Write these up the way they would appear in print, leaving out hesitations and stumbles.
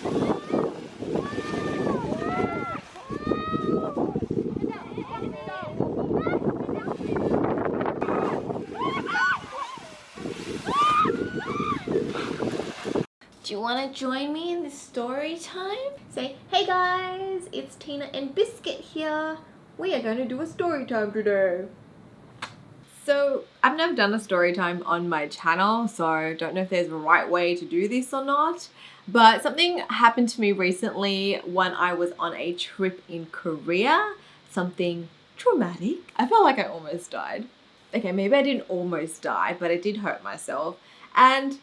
Do you want to join me in this story time? Say, hey guys, it's Tina and Biscuit here. We are going to do a story time today. So, I've never done a story time on my channel, so I don't know if there's a right way to do this or not. But something happened to me recently when I was on a trip in Korea. Something traumatic. I felt like I almost died. Okay, maybe I didn't almost die, but I did hurt myself. And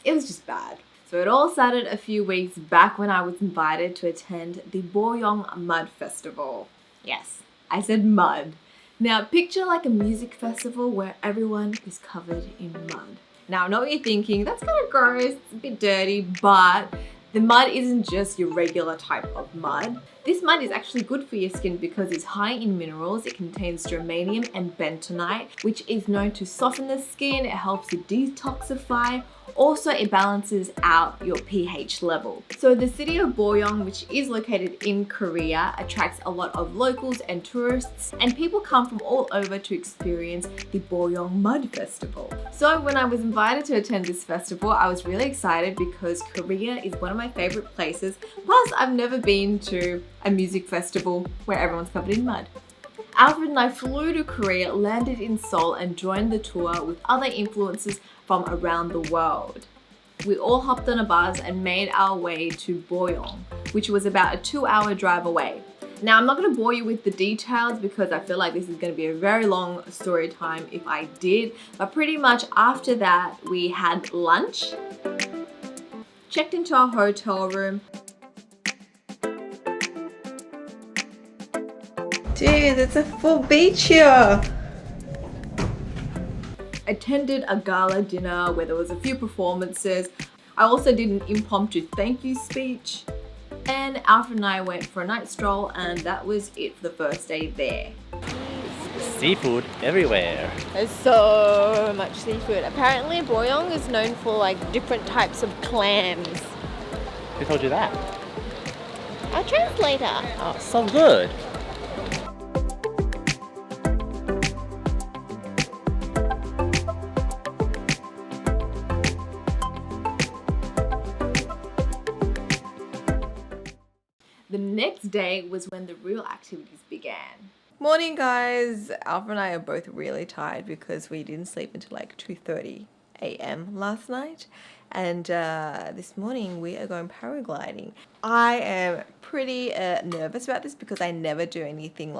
it was just bad. So it all started a few weeks back when I was invited to attend the Boryeong Mud Festival. Yes, I said mud. Now picture like a music festival where everyone is covered in mud. Now I know what you're thinking, that's kind of gross, it's a bit dirty, but the mud isn't just your regular type of mud. This mud is actually good for your skin because it's high in minerals. It contains germanium and bentonite, which is known to soften the skin. It helps to detoxify. Also, it balances out your pH level. So the city of Boryeong, which is located in Korea, attracts a lot of locals and tourists, and people come from all over to experience the Boryeong Mud Festival. So when I was invited to attend this festival, I was really excited because Korea is one of my favorite places. Plus, I've never been to a music festival where everyone's covered in mud. Alfred and I flew to Korea, landed in Seoul, and joined the tour with other influencers from around the world. We all hopped on a bus and made our way to Boryeong, which was about a 2-hour drive away. Now, I'm not going to bore you with the details because I feel like this is going to be a very long story time if I did, but pretty much after that, we had lunch, checked into our hotel room. Dude, it's a full beach here. Attended a gala dinner where there was a few performances. I also did an impromptu thank you speech. And Alfred and I went for a night stroll, and that was it for the first day there. Seafood everywhere. There's so much seafood. Apparently Boryeong is known for like different types of clams. Who told you that? Our translator. Oh, so good. The next day was when the real activities began. Morning guys, Alfred and I are both really tired because we didn't sleep until like 2:30 a.m. last night, and this morning we are going paragliding. I am pretty nervous about this because I never do anything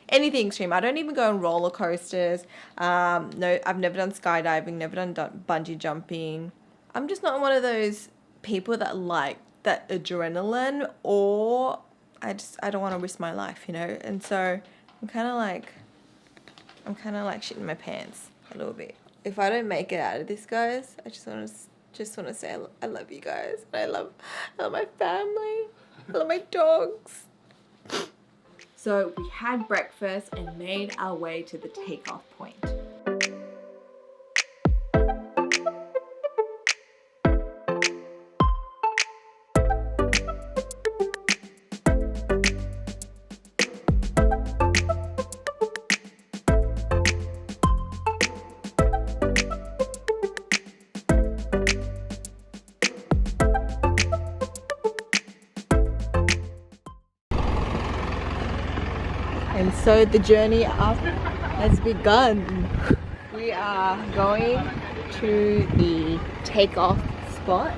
extreme. I don't even go on roller coasters. No, I've never done skydiving, never done bungee jumping. I'm just not one of those people that like that adrenaline, or I don't want to risk my life, you know. And so I'm kind of like shitting my pants a little bit. If I don't make it out of this, guys, I just want to say I love you guys. I love my family. I love my dogs. So we had breakfast and made our way to the takeoff point. And so the journey up has begun. We are going to the takeoff spot.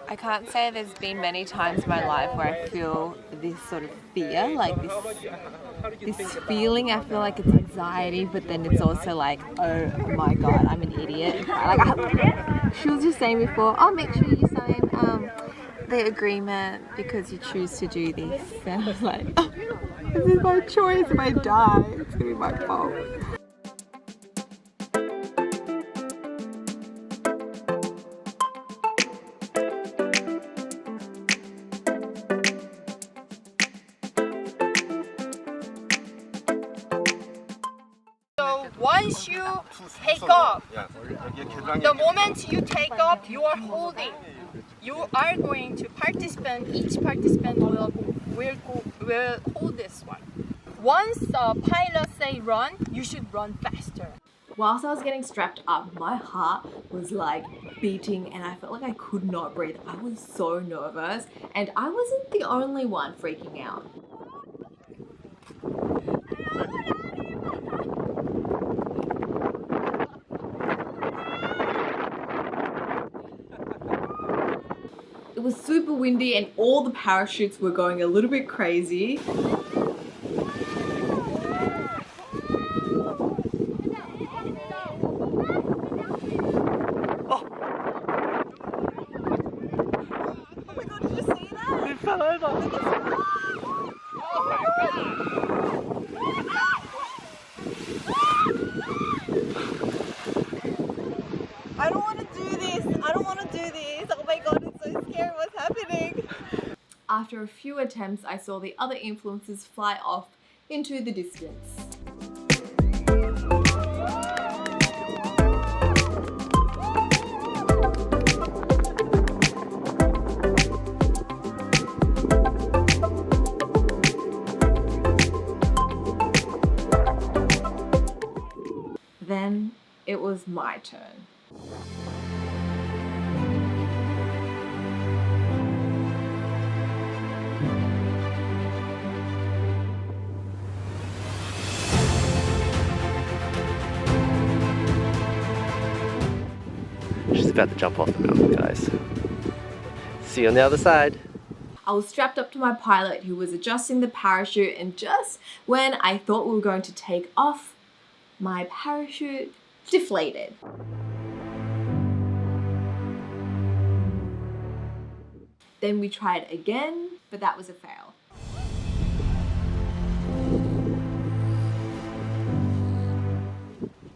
I can't say there's been many times in my life where I feel this sort of fear, like this feeling. I feel like it's anxiety, but then it's also like, oh my god, I'm an idiot. She was just saying before, oh, make sure you sign the agreement because you choose to do this. And I was like, oh, this is my choice. If I die, it's gonna be my fault. Once you take off, the moment you take off, you are holding. You are going to each participant will hold this one. Once the pilot say run, you should run faster. Whilst I was getting strapped up, my heart was like beating and I felt like I could not breathe. I was so nervous and I wasn't the only one freaking out. It was super windy and all the parachutes were going a little bit crazy. I don't want to do this. I don't want to do this. Oh my god, it's so scary. What's happening? After a few attempts, I saw the other influencers fly off into the distance. Then it was my turn. She's about to jump off the mountain, guys. See you on the other side. I was strapped up to my pilot who was adjusting the parachute, and just when I thought we were going to take off, my parachute deflated. Then we tried again, but that was a fail.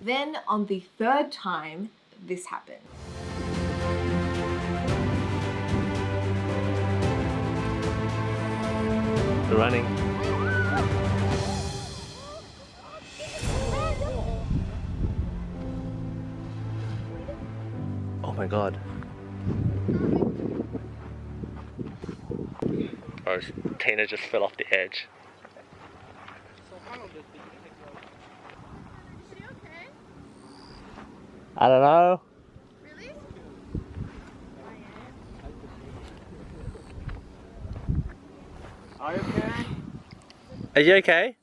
Then on the third time, this happened. They're running. Oh my god. Oh, Tina just fell off the edge. I don't know. Really? Are you okay? Are you okay?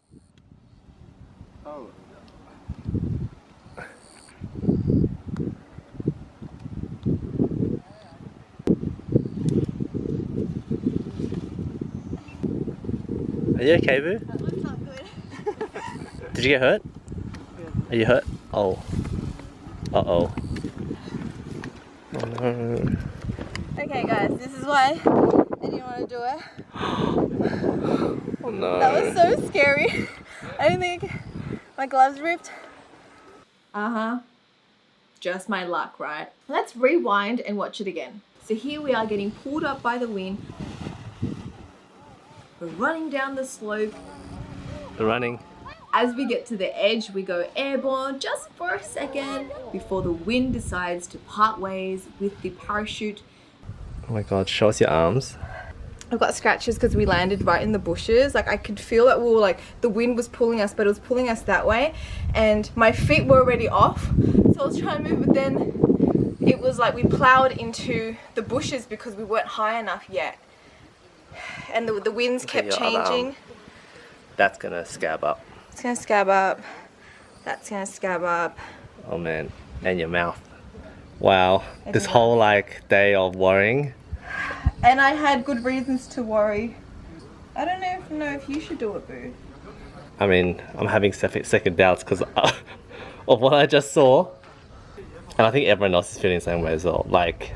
Oh. Are you okay, boo? That one's not good. Did you get hurt? Are you hurt? Oh. Uh-oh. Oh no. Okay guys, this is why I didn't want to do it. Oh no. That was so scary. I didn't think my gloves ripped. Uh-huh. Just my luck, right? Let's rewind and watch it again. So here we are getting pulled up by the wind. We're running down the slope. They're running. As we get to the edge, we go airborne just for a second before the wind decides to part ways with the parachute. Oh my god, show us your arms. I've got scratches because we landed right in the bushes. Like I could feel that we were like, the wind was pulling us, but it was pulling us that way. And my feet were already off. So I was trying to move, but then it was like we plowed into the bushes because we weren't high enough yet. And the winds kept your other arm. changing. That's gonna scab up. It's gonna scab up. That's gonna scab up. Oh man. And your mouth. Wow. This Yeah. whole like day of worrying. And I had good reasons to worry. I don't know if you should do it, boo. I mean, I'm having second doubts because of what I just saw. And I think everyone else is feeling the same way as well. Like,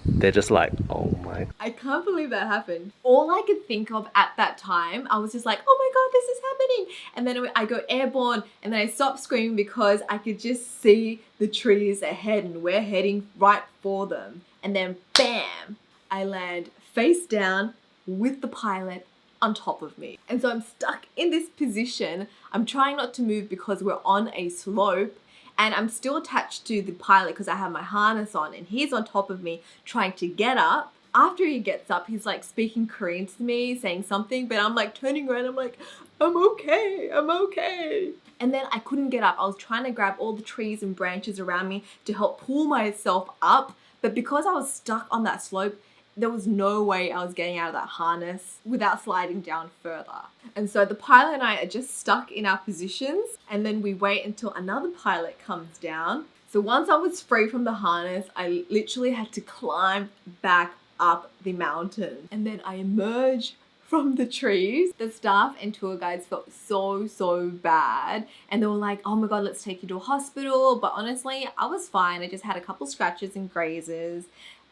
they're just like, oh my. I can't believe that happened. All I could think of at that time, I was just like, oh my god, this is happening. And then I go airborne and then I stopped screaming because I could just see the trees ahead and we're heading right for them. And then bam, I land face down with the pilot on top of me. And so I'm stuck in this position. I'm trying not to move because we're on a slope, and I'm still attached to the pilot because I have my harness on, and he's on top of me trying to get up. After he gets up, he's like speaking Korean to me, saying something, but I'm like turning around, I'm like, I'm okay, I'm okay. And then I couldn't get up. I was trying to grab all the trees and branches around me to help pull myself up, but because I was stuck on that slope, there was no way I was getting out of that harness without sliding down further. And so the pilot and I are just stuck in our positions, and then we wait until another pilot comes down. So once I was free from the harness, I literally had to climb back up the mountain. And then I emerged from the trees. The staff and tour guides felt so bad, and they were like, oh my god, let's take you to a hospital. But honestly, I was fine. I just had a couple scratches and grazes,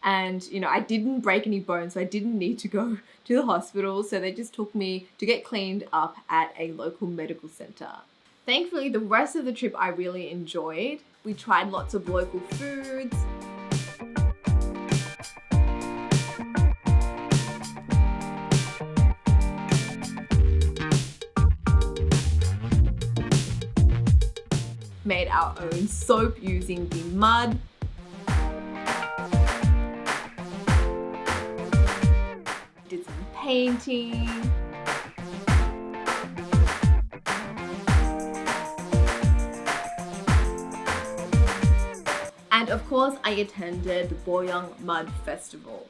and you know, I didn't break any bones, so I didn't need to go to the hospital. So they just took me to get cleaned up at a local medical center. Thankfully, the rest of the trip I really enjoyed. We tried lots of local foods. Made our own soap using the mud. Did some painting. And of course, I attended the Boryeong Mud Festival.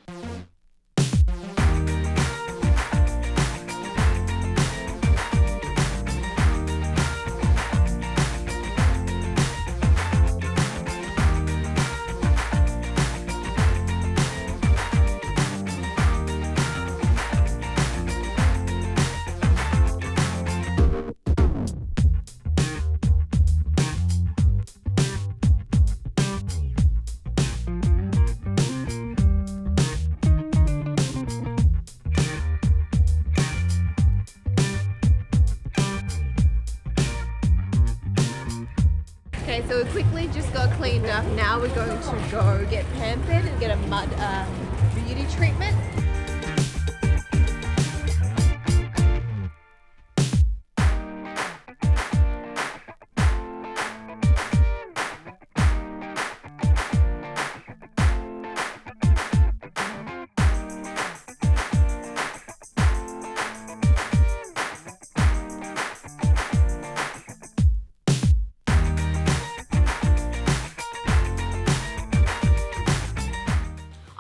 Okay, so we quickly just got cleaned up. Now we're going to go get pampered and get a mud beauty treatment.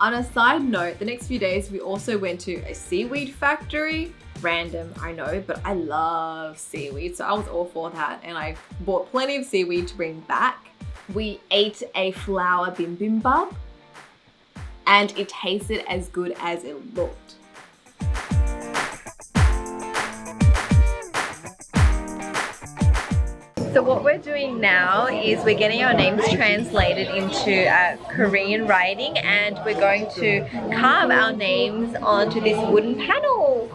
On a side note, the next few days we also went to a seaweed factory. Random, I know, but I love seaweed, so I was all for that, and I bought plenty of seaweed to bring back. We ate a flour bibimbap, and it tasted as good as it looked. So what we're doing now is we're getting our names translated into Korean writing, and we're going to carve our names onto this wooden panel.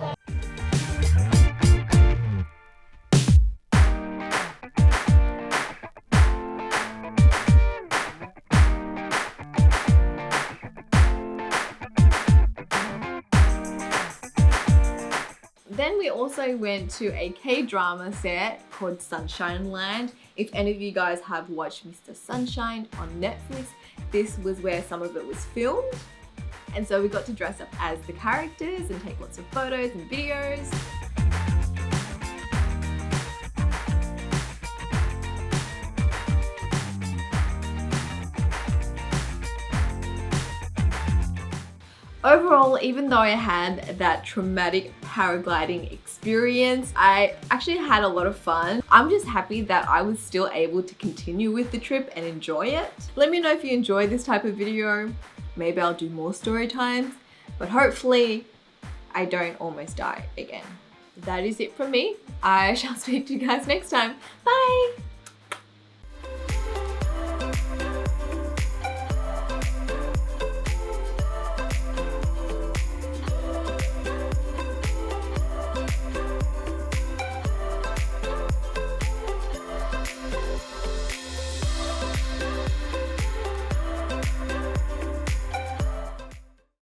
Then we also went to a K-drama set called Sunshine Land. If any of you guys have watched Mr. Sunshine on Netflix, this was where some of it was filmed. And so we got to dress up as the characters and take lots of photos and videos. Overall, even though I had that traumatic paragliding experience, I actually had a lot of fun. I'm just happy that I was still able to continue with the trip and enjoy it. Let me know if you enjoy this type of video. Maybe I'll do more story times, but hopefully I don't almost die again. That is it from me. I shall speak to you guys next time. Bye!